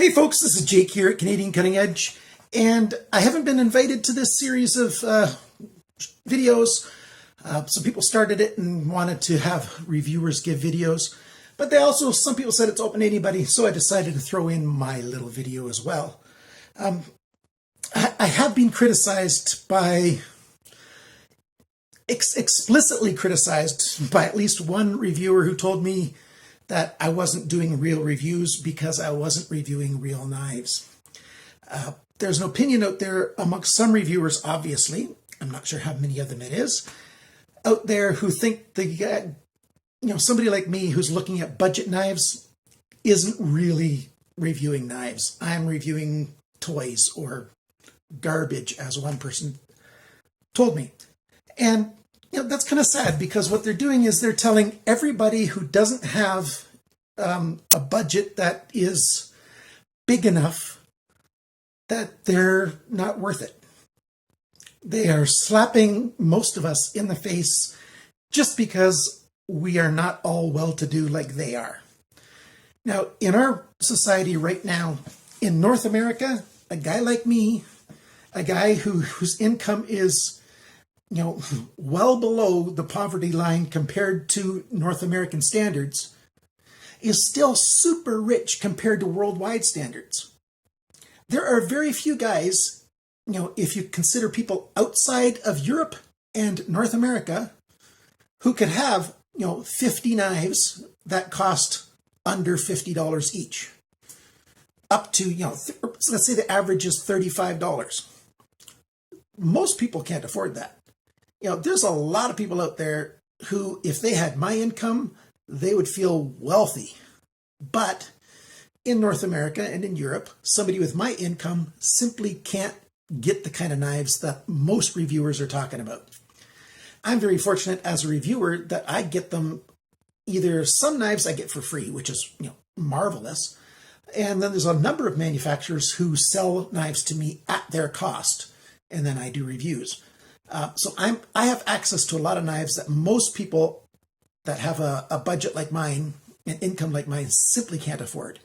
Hey folks, this is Jake here at Canadian Cutting Edge, and I haven't been invited to this series of videos. Some people started it and wanted to have reviewers give videos, but some people said it's open to anybody, so I decided to throw in my little video as well. I have been criticized explicitly criticized by at least one reviewer who told me that I wasn't doing real reviews because I wasn't reviewing real knives. There's an opinion out there amongst some reviewers, obviously, I'm not sure how many of them it is, out there who think somebody like me who's looking at budget knives isn't really reviewing knives. I'm reviewing toys or garbage, as one person told me. And that's kind of sad, because what they're doing is they're telling everybody who doesn't have a budget that is big enough that they're not worth it. They are slapping most of us in the face just because we are not all well-to-do like they are. Now, in our society right now, in North America, a guy like me, a guy whose income is well below the poverty line compared to North American standards, is still super rich compared to worldwide standards. There are very few guys, if you consider people outside of Europe and North America, who could have, 50 knives that cost under $50 each. Up to, let's say the average is $35. Most people can't afford that. There's a lot of people out there who, if they had my income, they would feel wealthy. But in North America and in Europe, somebody with my income simply can't get the kind of knives that most reviewers are talking about. I'm very fortunate as a reviewer that I get them, either some knives I get for free, which is, marvelous. And then there's a number of manufacturers who sell knives to me at their cost, and then I do reviews. So I have access to a lot of knives that most people that have a budget like mine and income like mine simply can't afford.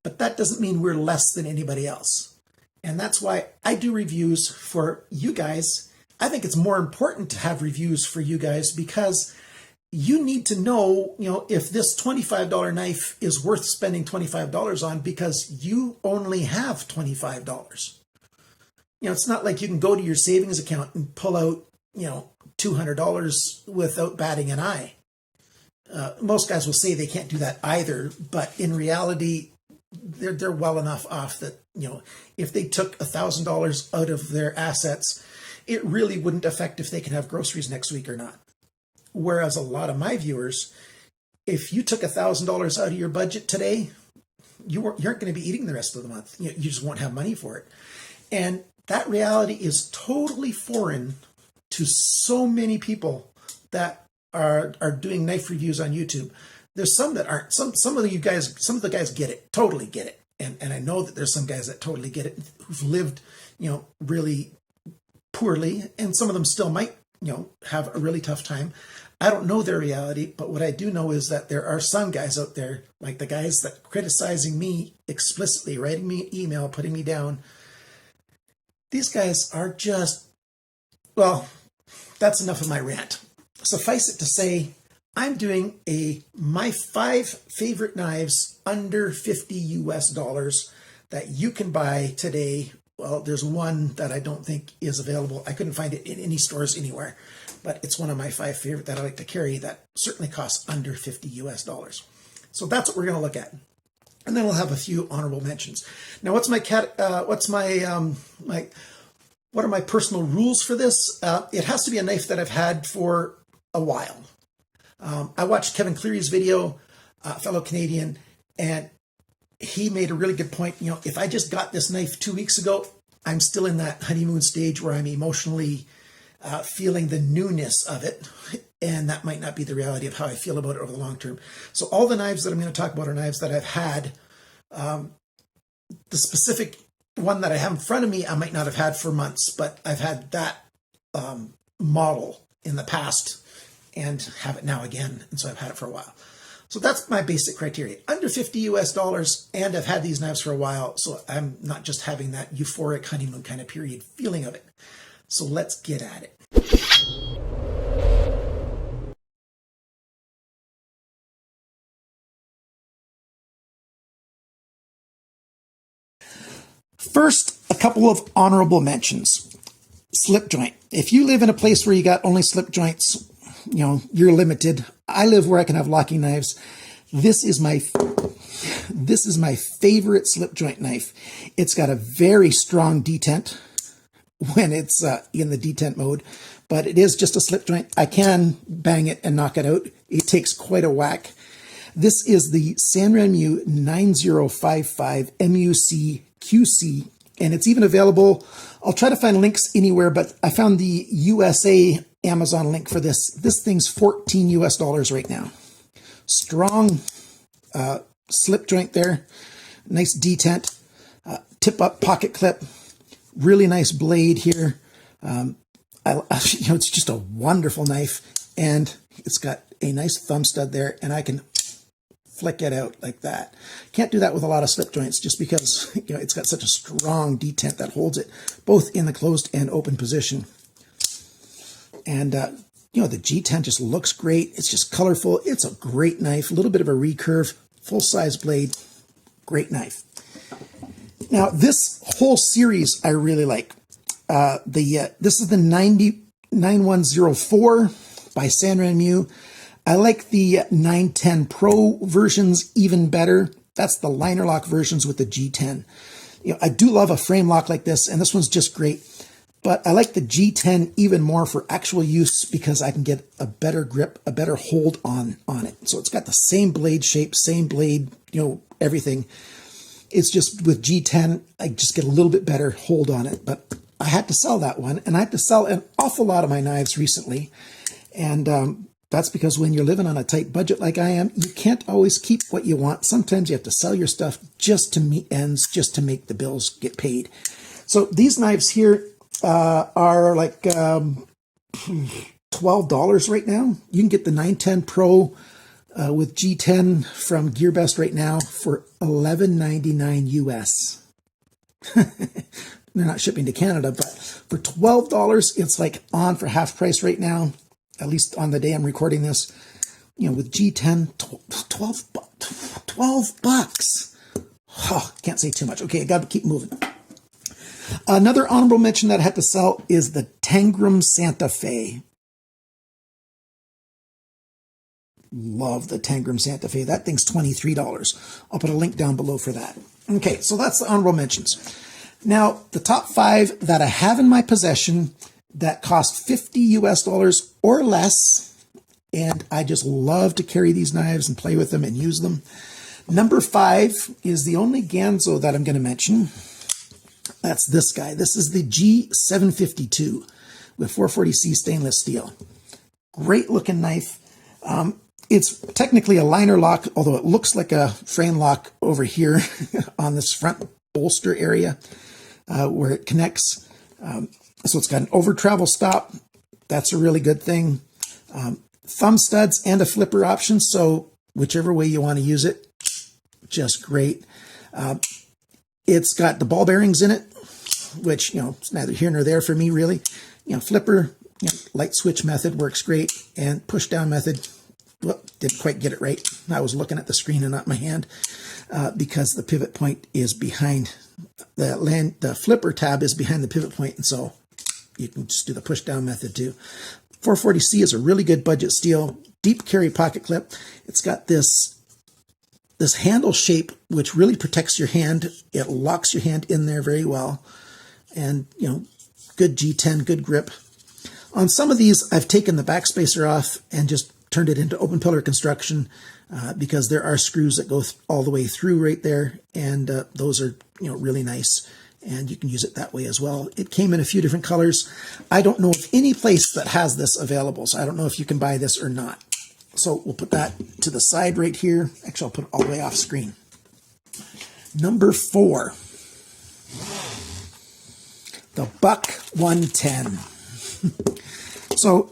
But that doesn't mean we're less than anybody else. And that's why I do reviews for you guys. I think it's more important to have reviews for you guys, because you need to know, if this $25 knife is worth spending $25 on because you only have $25. It's not like you can go to your savings account and pull out, $200 without batting an eye. Most guys will say they can't do that either, but in reality, they're well enough off that, if they took $1,000 out of their assets, it really wouldn't affect if they can have groceries next week or not. Whereas a lot of my viewers, if you took $1,000 out of your budget today, you aren't going to be eating the rest of the month. You just won't have money for it. And that reality is totally foreign to so many people that are doing knife reviews on YouTube. There's some that aren't. Some of the guys get it, totally get it. And I know that there's some guys that totally get it, who've lived, really poorly, and some of them still might, have a really tough time. I don't know their reality, but what I do know is that there are some guys out there, like the guys that criticizing me explicitly, writing me an email, putting me down. These guys are just, well, that's enough of my rant. Suffice it to say, I'm doing my 5 favorite knives under $50 that you can buy today. Well, there's one that I don't think is available. I couldn't find it in any stores anywhere, but it's one of my 5 favorite that I like to carry that certainly costs under $50. So that's what we're going to look at. And then we'll have a few honorable mentions. Now, what are my personal rules for this? It has to be a knife that I've had for a while. I watched Kevin Cleary's video, fellow Canadian, and he made a really good point. If I just got this knife 2 weeks ago, I'm still in that honeymoon stage where I'm emotionally feeling the newness of it. And that might not be the reality of how I feel about it over the long term. So all the knives that I'm going to talk about are knives that I've had. The specific one that I have in front of me, I might not have had for months, but I've had that model in the past and have it now again. And so I've had it for a while. So that's my basic criteria. Under 50 US dollars, and I've had these knives for a while, so I'm not just having that euphoric honeymoon kind of period feeling of it. So let's get at it. First, a couple of honorable mentions. Slip joint. If you live in a place where you got only slip joints, you're limited. I live where I can have locking knives. This is my favorite slip joint knife. It's got a very strong detent when it's in the detent mode, but it is just a slip joint. I can bang it and knock it out. It takes quite a whack. This is the Sanrenmu 9055 MUC QC, and it's even available. I'll try to find links anywhere, but I found the USA Amazon link for this. This thing's $14 US right now. Strong slip joint there, nice detent, tip up pocket clip, really nice blade here. It's just a wonderful knife, and it's got a nice thumb stud there, and I can flick it out like that. Can't do that with a lot of slip joints just because it's got such a strong detent that holds it both in the closed and open position. And the G10 just looks great. It's just colorful. It's a great knife. A little bit of a recurve, full size blade. Great knife. Now this whole series I really like. This is the 9104 by Sanrenmu. I like the 910 Pro versions even better. That's the liner lock versions with the G10. I do love a frame lock like this, and this one's just great. But I like the G10 even more for actual use because I can get a better grip, a better hold on it. So it's got the same blade shape, same blade, everything. It's just with G10, I just get a little bit better hold on it. But I had to sell that one, and I had to sell an awful lot of my knives recently. And that's because when you're living on a tight budget like I am, you can't always keep what you want. Sometimes you have to sell your stuff just to meet ends, just to make the bills get paid. So these knives here are like $12 right now. You can get the 910 Pro with G10 from GearBest right now for $11.99 US. They're not shipping to Canada, but for $12, it's like on for half price right now. At least on the day I'm recording this, with G10, 12 bucks. Oh, can't say too much. Okay, I got to keep moving. Another honorable mention that I had to sell is the Tangram Sante Fe. Love the Tangram Sante Fe. That thing's $23. I'll put a link down below for that. Okay, so that's the honorable mentions. Now, the top 5 that I have in my possession that cost $50 US or less, and I just love to carry these knives and play with them and use them. Number 5 is the only Ganzo that I'm going to mention. That's this guy. This is the G752 with 440C stainless steel. Great looking knife. It's technically a liner lock, although it looks like a frame lock over here on this front bolster area where it connects. So it's got an over travel stop. That's a really good thing. Thumb studs and a flipper option. So whichever way you want to use it, just great. It's got the ball bearings in it, which, it's neither here nor there for me, really. Flipper, light switch method works great. And push down method, well, didn't quite get it right. I was looking at the screen and not my hand because the pivot point is behind the flipper tab is behind the pivot point. And so you can just do the push down method too. 440C is a really good budget steel, deep carry pocket clip. It's got this handle shape, which really protects your hand. It locks your hand in there very well. And, good G10, good grip. On some of these, I've taken the backspacer off and just turned it into open pillar construction because there are screws that go all the way through right there. And those are, really nice. And you can use it that way as well. It came in a few different colors. I don't know of any place that has this available, so I don't know if you can buy this or not. So we'll put that to the side right here. Actually, I'll put it all the way off screen. Number 4, the Buck 110. So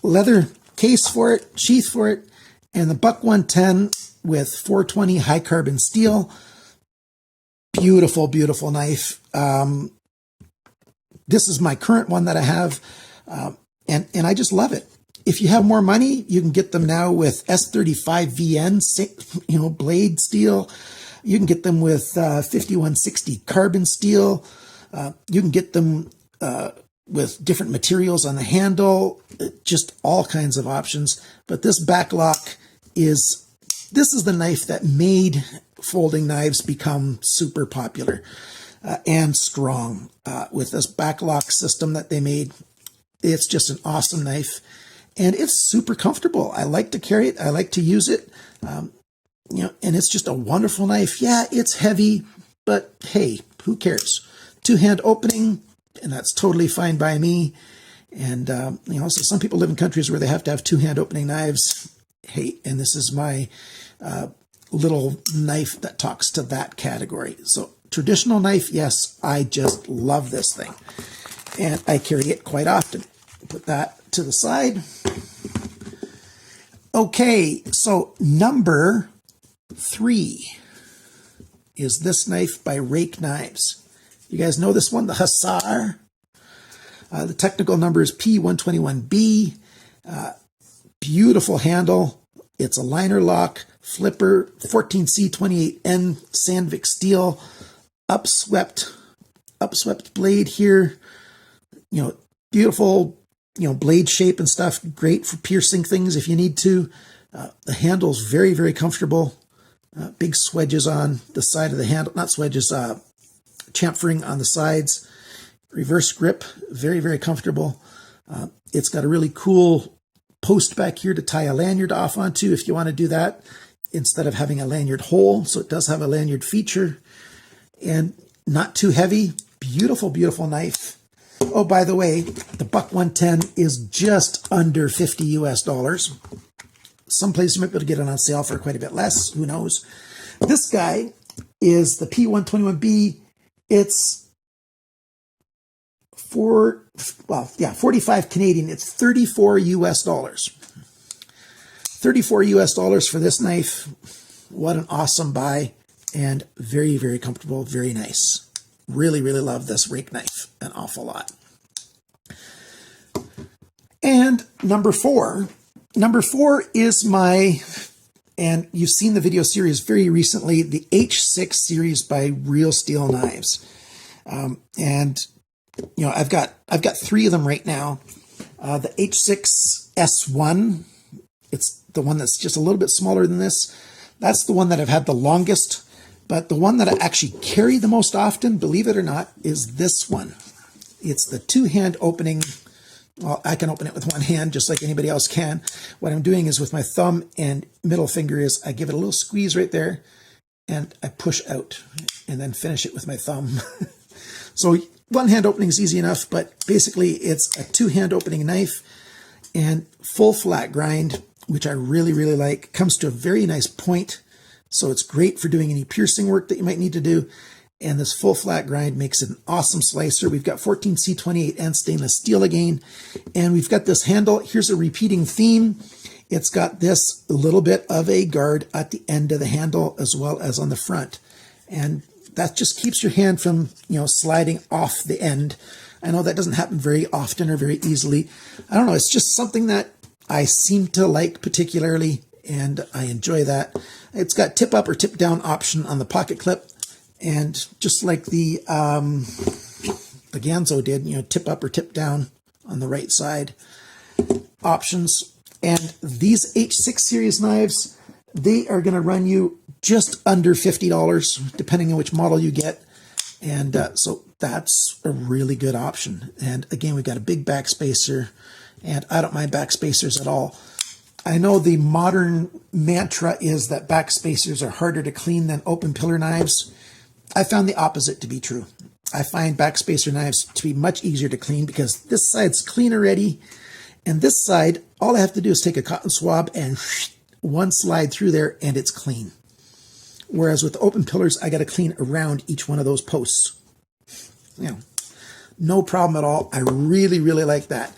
leather case for it, sheath for it, and the Buck 110 with 420 high carbon steel. Beautiful, beautiful knife. This is my current one that I have, and I just love it. If you have more money, you can get them now with S35VN, blade steel. You can get them with 5160 carbon steel. You can get them with different materials on the handle, just all kinds of options. But this back lock is the knife that made folding knives become super popular and strong. With this back lock system that they made, it's just an awesome knife. And it's super comfortable. I like to carry it. I like to use it. And it's just a wonderful knife. Yeah, it's heavy, but hey, who cares? Two-hand opening, and that's totally fine by me. And, so some people live in countries where they have to have two-hand opening knives. Hey, and this is my little knife that talks to that category. So traditional knife, yes, I just love this thing. And I carry it quite often. Put that to the side. Okay, so number 3 is this knife by Rake Knives. You guys know this one, the Hussar. The technical number is P121B. Beautiful handle. It's a liner lock, flipper, 14C28N Sandvik steel, upswept blade here. Beautiful, blade shape and stuff. Great for piercing things if you need to. The handle's very, very comfortable. Big swedges on the side of the handle, not swedges, chamfering on the sides. Reverse grip, very, very comfortable. It's got a really cool post back here to tie a lanyard off onto if you want to do that instead of having a lanyard hole. So it does have a lanyard feature and not too heavy. Beautiful, beautiful knife. Oh, by the way, the Buck 110 is just under $50 US. Some places you might be able to get it on sale for quite a bit less. Who knows? This guy is the P121B. It's 45 Canadian. It's $34 US. $34 US for this knife. What an awesome buy, and very, very comfortable, very nice. Really, really love this Rake knife an awful lot. And number 4 is my, and you've seen the video series very recently, the H6 series by Real Steel Knives. I've got 3 of them right now. The H6 S1, it's the one that's just a little bit smaller than this. That's the one that I've had the longest, but the one that I actually carry the most often, believe it or not, is this one. It's the two-hand opening. Well, I can open it with one hand just like anybody else can. What I'm doing is with my thumb and middle finger is I give it a little squeeze right there and I push out and then finish it with my thumb. So one hand opening is easy enough, but basically it's a two-hand opening knife and full flat grind, which I really, really like. Comes to a very nice point, so it's great for doing any piercing work that you might need to do. And this full flat grind makes it an awesome slicer. We've got 14C28N stainless steel again, and we've got this handle. Here's a repeating theme. It's got this little bit of a guard at the end of the handle as well as on the front. And that just keeps your hand from, sliding off the end. I know that doesn't happen very often or very easily. I don't know. It's just something that I seem to like particularly, and I enjoy that. It's got tip up or tip down option on the pocket clip. And just like the Ganzo did, tip up or tip down on the right side options. And these H6 series knives, they are going to run you just under $50, depending on which model you get. And so that's a really good option. And again, we've got a big backspacer, and I don't mind backspacers at all. I know the modern mantra is that backspacers are harder to clean than open pillar knives. I found the opposite to be true. I find backspacer knives to be much easier to clean because this side's clean already, and this side, all I have to do is take a cotton swab and one slide through there and it's clean. Whereas with open pillars, I got to clean around each one of those posts. No problem at all. I really, really like that.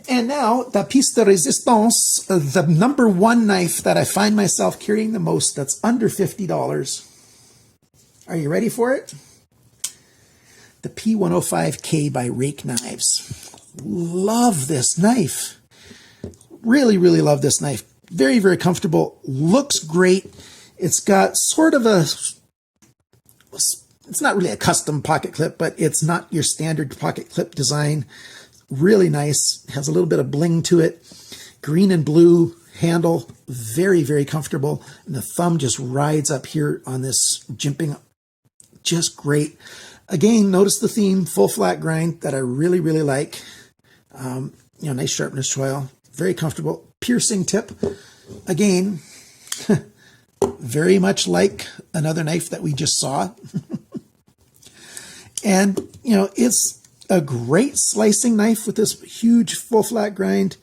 And now, the piece de resistance, the number one knife that I find myself carrying the most that's under $50. Are you ready for it? The P105K by Rake Knives. Love this knife. Really, really love this knife. Very, very comfortable. Looks great. It's got sort of a, it's not really a custom pocket clip, but it's not your standard pocket clip design. Really nice. Has a little bit of bling to it. Green and blue handle. Very, very comfortable. And the thumb just rides up here on this jimping. Just great. Again, notice the theme, full flat grind, that I really, really like. Nice sharpness choil. Very comfortable. Piercing tip. Again, very much like another knife that we just saw. And, it's a great slicing knife with this huge full flat grind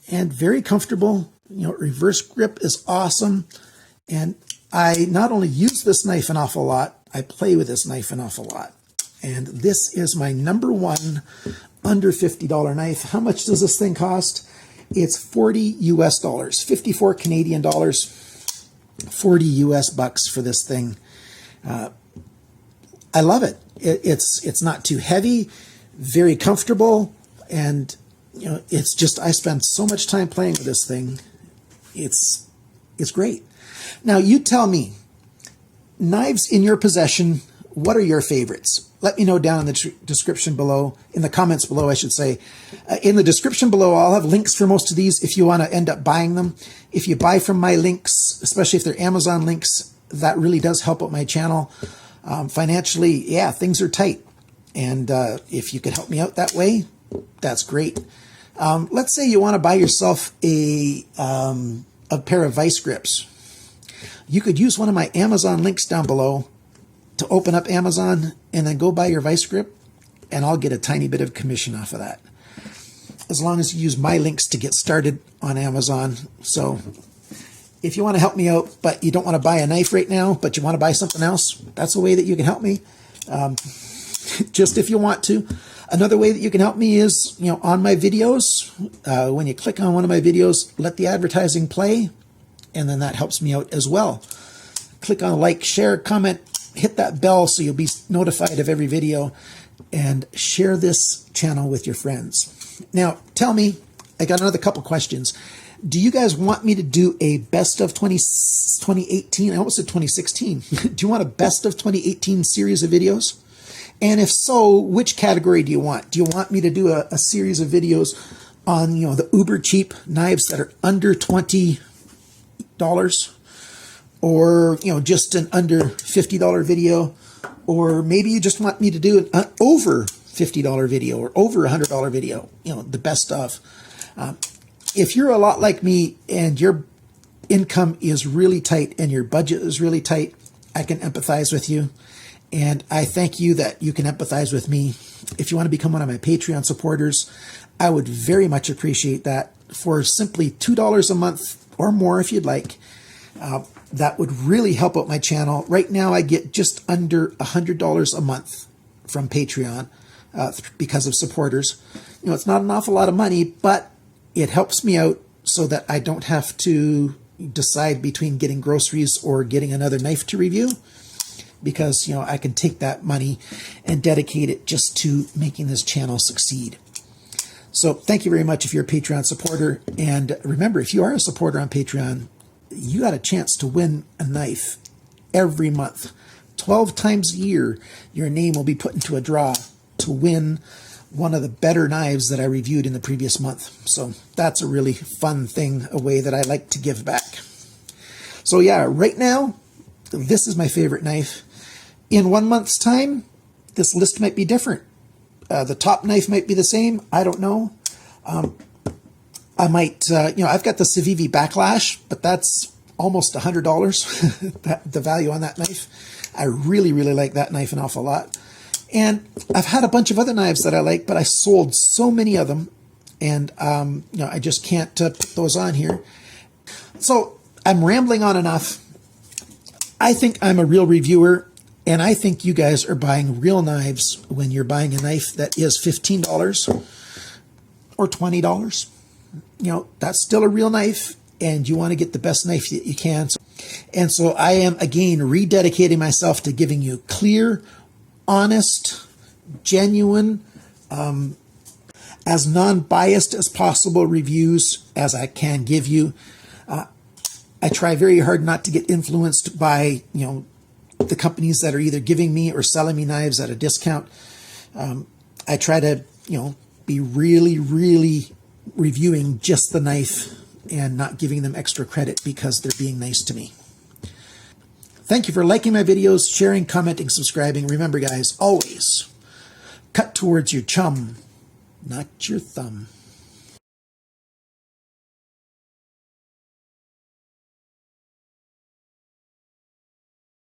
and very comfortable. Reverse grip is awesome. And I not only use this knife an awful lot, I play with this knife an awful lot. And this is my number one under $50 knife. How much does this thing cost? It's $40 US, 54 Canadian dollars, 40 US bucks for this thing. I love it. It's not too heavy, very comfortable, and it's just, I spend so much time playing with this thing. It's great. Now you tell me, knives in your possession, what are your favorites? Let me know down in the description below, in the comments below, I should say. In the description below, I'll have links for most of these if you want to end up buying them. If you buy from my links, especially if they're Amazon links, that really does help out my channel. Financially, yeah, things are tight. And if you could help me out that way, that's great. Let's say you want to buy yourself a pair of vice grips. You could use one of my Amazon links down below to open up Amazon and then go buy your vice grip, and I'll get a tiny bit of commission off of that, as long as you use my links to get started on Amazon. So if you want to help me out, but you don't want to buy a knife right now, but you want to buy something else, that's a way that you can help me. Just if you want to. Another way that you can help me is, on my videos, when you click on one of my videos, let the advertising play, and then that helps me out as well. Click on like, share, comment, hit that bell so you'll be notified of every video, and share this channel with your friends. Now, tell me, I got another couple questions. Do you guys want me to do a best of 2018? I almost said 2016. Do you want a best of 2018 series of videos? And if so, which category do you want? Do you want me to do a series of videos on, the uber cheap knives that are under $20? Or, just an under $50 video? Or maybe you just want me to do an over $50 video or over $100 video, the best of. If you're a lot like me and your income is really tight and your budget is really tight, I can empathize with you. And I thank you that you can empathize with me. If you want to become one of my Patreon supporters, I would very much appreciate that. For simply $2 a month or more if you'd like, that would really help out my channel. Right now I get just under $100 a month from Patreon because of supporters. It's not an awful lot of money, but it helps me out so that I don't have to decide between getting groceries or getting another knife to review, because, I can take that money and dedicate it just to making this channel succeed. So thank you very much if you're a Patreon supporter. And remember, if you are a supporter on Patreon, you got a chance to win a knife every month. 12 times a year, your name will be put into a draw to win one of the better knives that I reviewed in the previous month. So that's a really fun thing, a way that I like to give back. So yeah, right now, this is my favorite knife. In 1 month's time, this list might be different. The top knife might be the same. I don't know. I might, I've got the Civivi Backlash, but that's almost $100, the value on that knife. I really, really like that knife an awful lot. And I've had a bunch of other knives that I like, but I sold so many of them, and I just can't put those on here. So I'm rambling on enough. I think I'm a real reviewer, and I think you guys are buying real knives when you're buying a knife that is $15 or $20. You know, that's still a real knife, and you want to get the best knife that you can. And so I am, again, rededicating myself to giving you clear, honest, genuine, as non-biased as possible reviews as I can give you. I try very hard not to get influenced by, you know, the companies that are either giving me or selling me knives at a discount. I try to, you know, be really, really reviewing just the knife and not giving them extra credit because they're being nice to me. Thank you for liking my videos, sharing, commenting, subscribing. Remember, guys, always cut towards your chum, not your thumb.